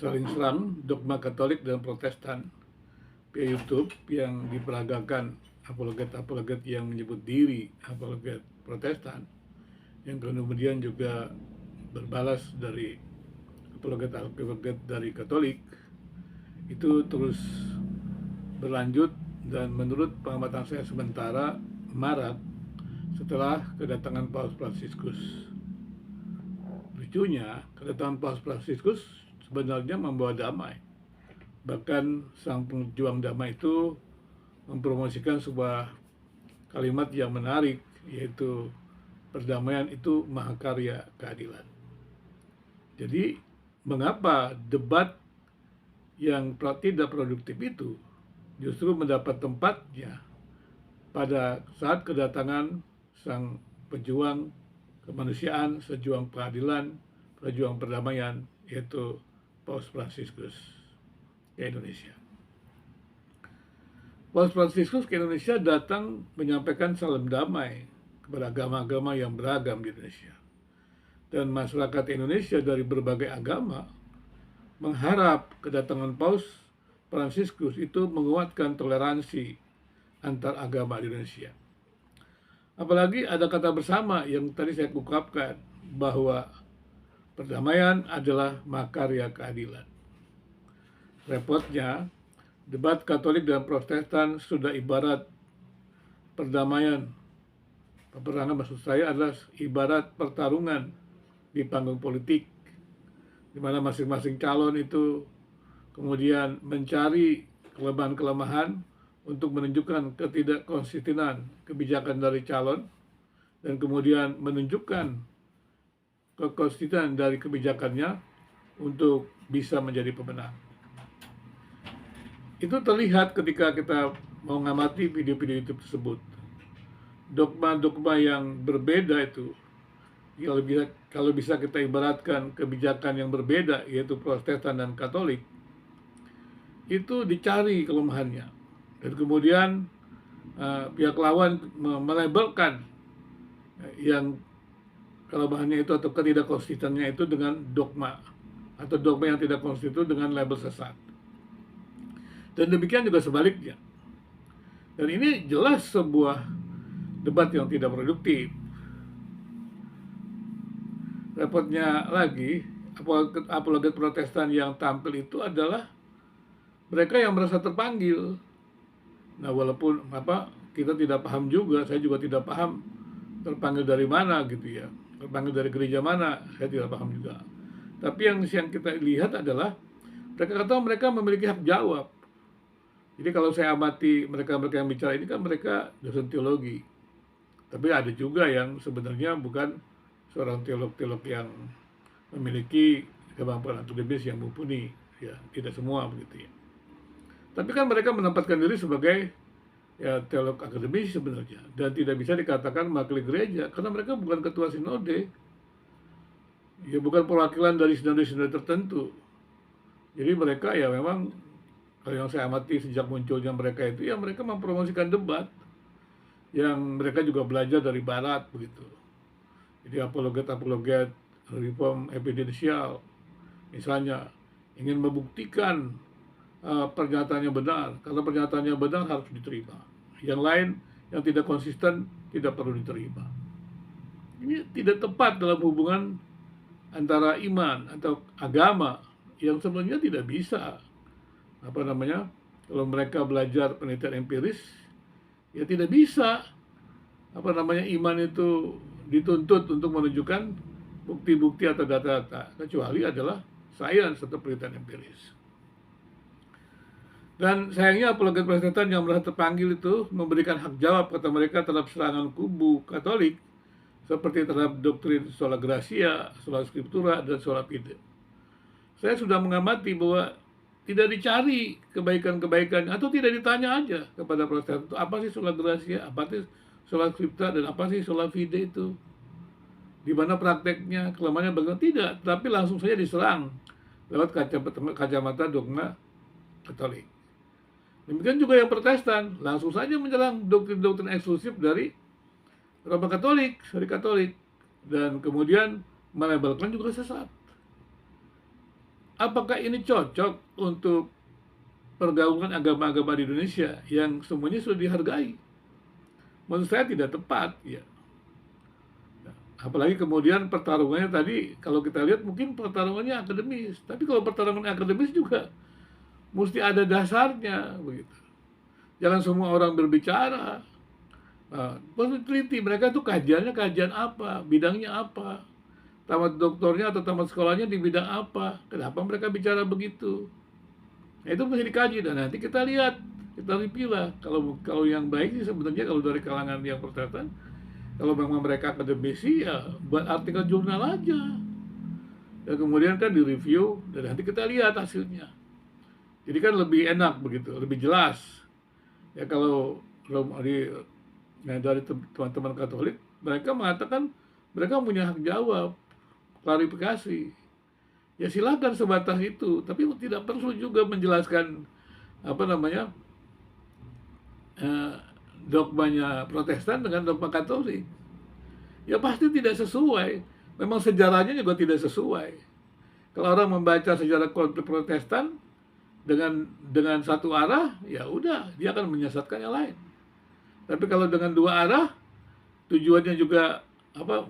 saling serang dogma Katolik dan Protestan via YouTube yang diperagakan apologet-apologet yang menyebut diri apologet Protestan, yang kemudian juga berbalas dari apologet-apologet dari Katolik, itu terus berlanjut. Dan menurut pengamatan saya sementara, Maret setelah kedatangan Paus Fransiskus. Lucunya, kedatangan Paus Fransiskus sebenarnya membawa damai. Bahkan sang pejuang damai itu mempromosikan sebuah kalimat yang menarik, yaitu perdamaian itu mahakarya keadilan. Jadi, mengapa debat yang tidak produktif itu justru mendapat tempatnya pada saat kedatangan sang pejuang kemanusiaan, pejuang keadilan, pejuang perdamaian, yaitu Paus Fransiskus ke Indonesia. Paus Fransiskus ke Indonesia datang menyampaikan salam damai kepada agama-agama yang beragam di Indonesia. Dan masyarakat Indonesia dari berbagai agama mengharap kedatangan Paus Fransiskus itu menguatkan toleransi antar agama di Indonesia. Apalagi ada kata bersama yang tadi saya ungkapkan, bahwa perdamaian adalah mahakarya keadilan. Repotnya, debat Katolik dan Protestan sudah ibarat perdamaian. Peperangan maksud saya adalah ibarat pertarungan di panggung politik, di mana masing-masing calon itu kemudian mencari kelemahan-kelemahan untuk menunjukkan ketidakkonsistenan kebijakan dari calon, dan kemudian menunjukkan kekonsistenan dari kebijakannya untuk bisa menjadi pemenang. Itu terlihat ketika kita mengamati video-video YouTube tersebut. Dogma-dogma yang berbeda itu, kalau bisa kita ibaratkan kebijakan yang berbeda, yaitu Protestan dan Katolik, itu dicari kelemahannya, dan kemudian pihak lawan melabelkan yang kelemahannya itu atau ketidakkonsistenannya itu dengan dogma, atau dogma yang tidak konsisten dengan label sesat. Dan demikian juga sebaliknya. Dan ini jelas sebuah debat yang tidak produktif. Repotnya lagi, apologet Protestan yang tampil itu adalah mereka yang merasa terpanggil. Nah, walaupun kita tidak paham juga, saya juga tidak paham terpanggil dari mana gitu ya, terpanggil dari gereja mana, saya tidak paham juga. Tapi yang kita lihat adalah mereka kata mereka memiliki hak jawab. Jadi kalau saya amati mereka-mereka yang bicara ini kan mereka dosen teologi, tapi ada juga yang sebenarnya bukan seorang teolog-teolog yang memiliki kemampuan akademis yang mumpuni, ya tidak semua begitu ya. Tapi kan mereka menempatkan diri sebagai teolog akademis sebenarnya, dan tidak bisa dikatakan mewakili gereja karena mereka bukan ketua sinode, ya bukan perwakilan dari sinode-sinode tertentu. Jadi mereka ya memang, kalau yang saya amati sejak munculnya mereka itu, ya mereka mempromosikan debat yang mereka juga belajar dari barat begitu. Jadi apologet-apologet reform evidensial misalnya ingin membuktikan pernyataannya benar, karena pernyataannya benar harus diterima. Yang lain yang tidak konsisten tidak perlu diterima. Ini tidak tepat dalam hubungan antara iman atau agama yang sebenarnya tidak bisa. Kalau mereka belajar penelitian empiris, ya tidak bisa. Iman itu dituntut untuk menunjukkan bukti-bukti atau data-data, kecuali adalah sains atau penelitian empiris. Dan sayangnya apologet Protestan yang merasa terpanggil itu memberikan hak jawab, kata mereka, terhadap serangan kubu Katolik, seperti terhadap doktrin sola gratia, sola scriptura, dan sola fide. Saya sudah mengamati bahwa tidak dicari kebaikan-kebaikan, atau tidak ditanya aja kepada Protestan itu apa sih sola gratia, apa sih sola scriptura, dan apa sih sola fide itu, di mana prakteknya, kelemahannya bagaimana, tidak, tapi langsung saja diserang lewat kacamata dogma Katolik. Demikian juga yang Protestan, langsung saja menyerang doktrin-doktrin eksklusif dari Roma Katolik, dari Katolik, dan kemudian melabelkan juga sesat. apakah ini cocok untuk pergaulan agama-agama di Indonesia yang semuanya sudah dihargai? Menurut saya tidak tepat, ya. Apalagi kemudian pertarungannya tadi, kalau kita lihat mungkin pertarungannya akademis, tapi kalau pertarungan akademis juga mesti ada dasarnya, begitu. Jangan semua orang berbicara. Perlu teliti, mereka tuh kajiannya kajian apa, bidangnya apa, tamat doktornya atau tamat sekolahnya di bidang apa, kenapa mereka bicara begitu. Nah, itu mesti dikaji, dan nanti kita lihat, kita review lah. Kalau yang baik sih sebenarnya kalau dari kalangan yang Protestan, kalau memang mereka akademisi ya buat artikel jurnal aja, dan kemudian kan direview dan nanti kita lihat hasilnya. Jadi kan lebih enak begitu, lebih jelas. Ya kalau dari teman-teman Katolik, mereka mengatakan mereka punya hak jawab, klarifikasi. Ya silakan sebatas itu, tapi tidak perlu juga menjelaskan apa namanya dogmanya Protestan dengan dogma Katolik. Ya pasti tidak sesuai. Memang sejarahnya juga tidak sesuai. Kalau orang membaca sejarah konflik Protestan dengan satu arah, ya udah dia akan menyesatkan yang lain. Tapi kalau dengan dua arah, tujuannya juga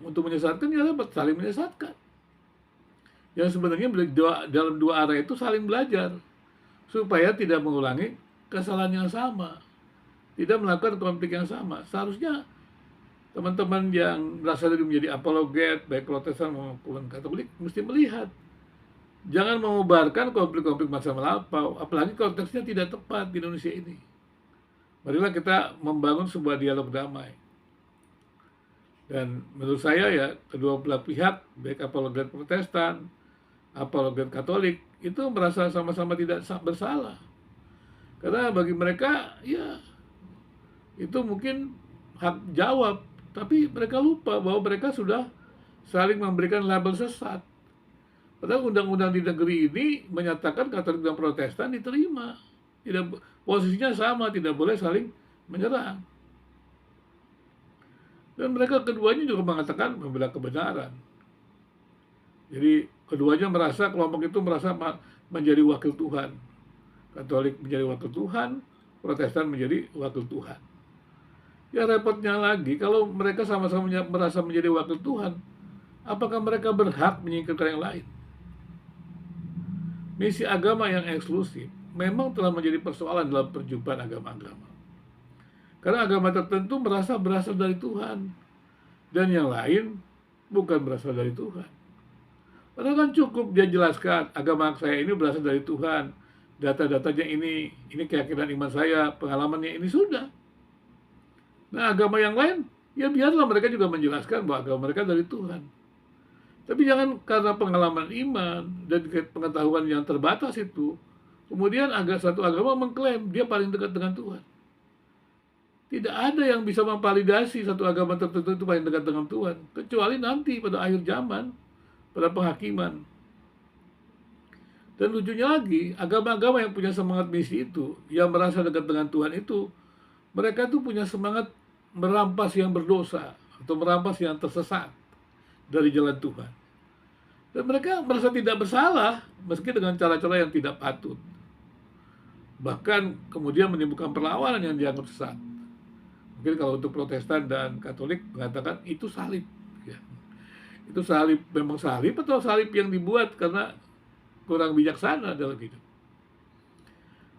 untuk menyesatkan, ya dapat saling menyesatkan. Yang sebenarnya dalam dua arah itu saling belajar supaya tidak mengulangi kesalahan yang sama, tidak melakukan konflik yang sama. Seharusnya teman-teman yang berasal dari menjadi apologet baik Protestan maupun Katolik mesti melihat, jangan mengubarkan konflik-konflik masa lampau, apalagi konteksnya tidak tepat di Indonesia ini. Marilah kita membangun sebuah dialog damai. Dan menurut saya ya, kedua belah pihak, baik apologet Protestan, apologet Katolik, itu merasa sama-sama tidak bersalah. Karena bagi mereka, ya, itu mungkin hak jawab, tapi mereka lupa bahwa mereka sudah saling memberikan label sesat. Padahal undang-undang di negeri ini menyatakan Katolik dan Protestan diterima. Posisinya sama, tidak boleh saling menyerang. Dan mereka keduanya juga mengatakan membela kebenaran. Jadi keduanya merasa, kelompok itu merasa menjadi wakil Tuhan. Katolik menjadi wakil Tuhan, Protestan menjadi wakil Tuhan. Ya repotnya lagi, kalau mereka sama-sama merasa menjadi wakil Tuhan, apakah mereka berhak menyingkirkan yang lain? Misi agama yang eksklusif memang telah menjadi persoalan dalam perjumpaan agama-agama. Karena agama tertentu merasa berasal dari Tuhan, dan yang lain bukan berasal dari Tuhan. Padahal kan cukup dia jelaskan, agama saya ini berasal dari Tuhan, data-datanya ini keyakinan iman saya, pengalamannya ini, sudah. Nah agama yang lain, ya biarlah mereka juga menjelaskan bahwa agama mereka dari Tuhan. Tapi jangan karena pengalaman iman dan pengetahuan yang terbatas itu, kemudian satu agama mengklaim dia paling dekat dengan Tuhan. Tidak ada yang bisa memvalidasi satu agama tertentu itu paling dekat dengan Tuhan, kecuali nanti pada akhir zaman, pada penghakiman. Dan lucunya lagi, agama-agama yang punya semangat misi itu, yang merasa dekat dengan Tuhan itu, mereka tuh punya semangat merampas yang berdosa atau merampas yang tersesat dari jalan Tuhan. Dan mereka merasa tidak bersalah meski dengan cara-cara yang tidak patut. Bahkan kemudian menimbulkan perlawanan yang dianggap sesat. Mungkin kalau untuk Protestan dan Katolik mengatakan itu salib. Ya. Itu salib, memang salib atau salib yang dibuat karena kurang bijaksana dalam hidup.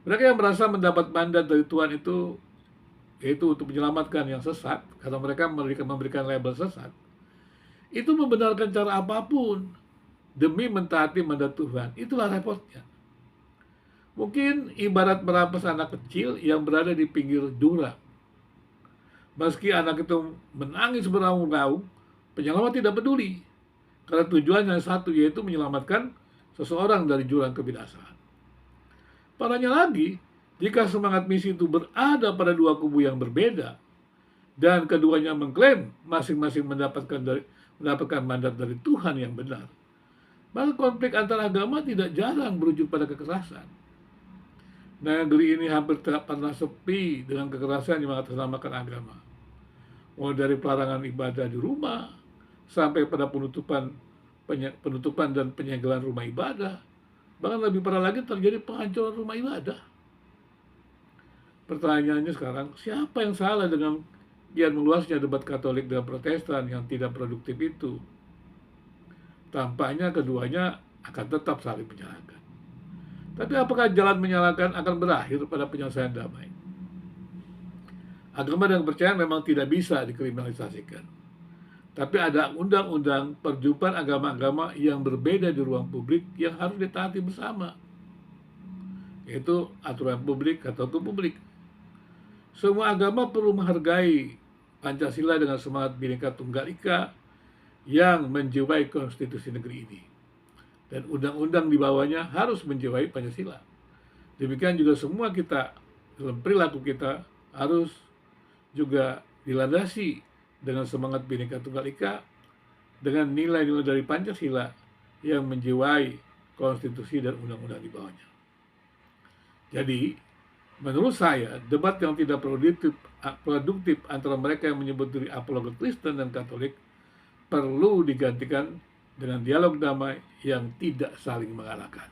Mereka yang merasa mendapat mandat dari Tuhan itu, yaitu untuk menyelamatkan yang sesat, karena mereka memberikan label sesat, itu membenarkan cara apapun demi mentaati mandat Tuhan. Itulah repotnya. Mungkin ibarat merampas anak kecil yang berada di pinggir jurang. Meski anak itu menangis beraung-raung, penyelamat tidak peduli. Karena tujuannya satu, yaitu menyelamatkan seseorang dari jurang kebinasaan. Parahnya lagi, jika semangat misi itu berada pada dua kubu yang berbeda, dan keduanya mengklaim masing-masing mendapatkan mandat dari Tuhan yang benar, maka konflik antar agama tidak jarang berujung pada kekerasan. Negeri ini hampir tidak pernah sepi dengan kekerasan yang mengatasnamakan agama. Mulai dari pelarangan ibadah di rumah, sampai pada penutupan dan penyegelan rumah ibadah, Bahkan lebih parah lagi terjadi penghancuran rumah ibadah. Pertanyaannya sekarang, siapa yang salah dengan kian meluasnya debat Katolik dan Protestan yang tidak produktif itu? Tampaknya keduanya akan tetap saling menyalahkan. Tapi apakah jalan menyalahkan akan berakhir pada penyelesaian damai? Agama dan kepercayaan memang tidak bisa dikriminalisasikan. Tapi ada undang-undang perjumpaan agama-agama yang berbeda di ruang publik yang harus ditaati bersama, yaitu aturan publik atau hukum publik. Semua agama perlu menghargai Pancasila dengan semangat Bhinneka Tunggal Ika yang menjiwai konstitusi negeri ini. Dan undang-undang di bawahnya harus menjiwai Pancasila. Demikian juga semua kita, dalam perilaku kita, harus juga dilandasi dengan semangat Bhinneka Tunggal Ika, dengan nilai-nilai dari Pancasila yang menjiwai konstitusi dan undang-undang di bawahnya. Jadi, menurut saya, debat yang tidak produktif antara mereka yang menyebut diri apologet Kristen dan Katolik perlu digantikan dengan dialog damai yang tidak saling mengalahkan.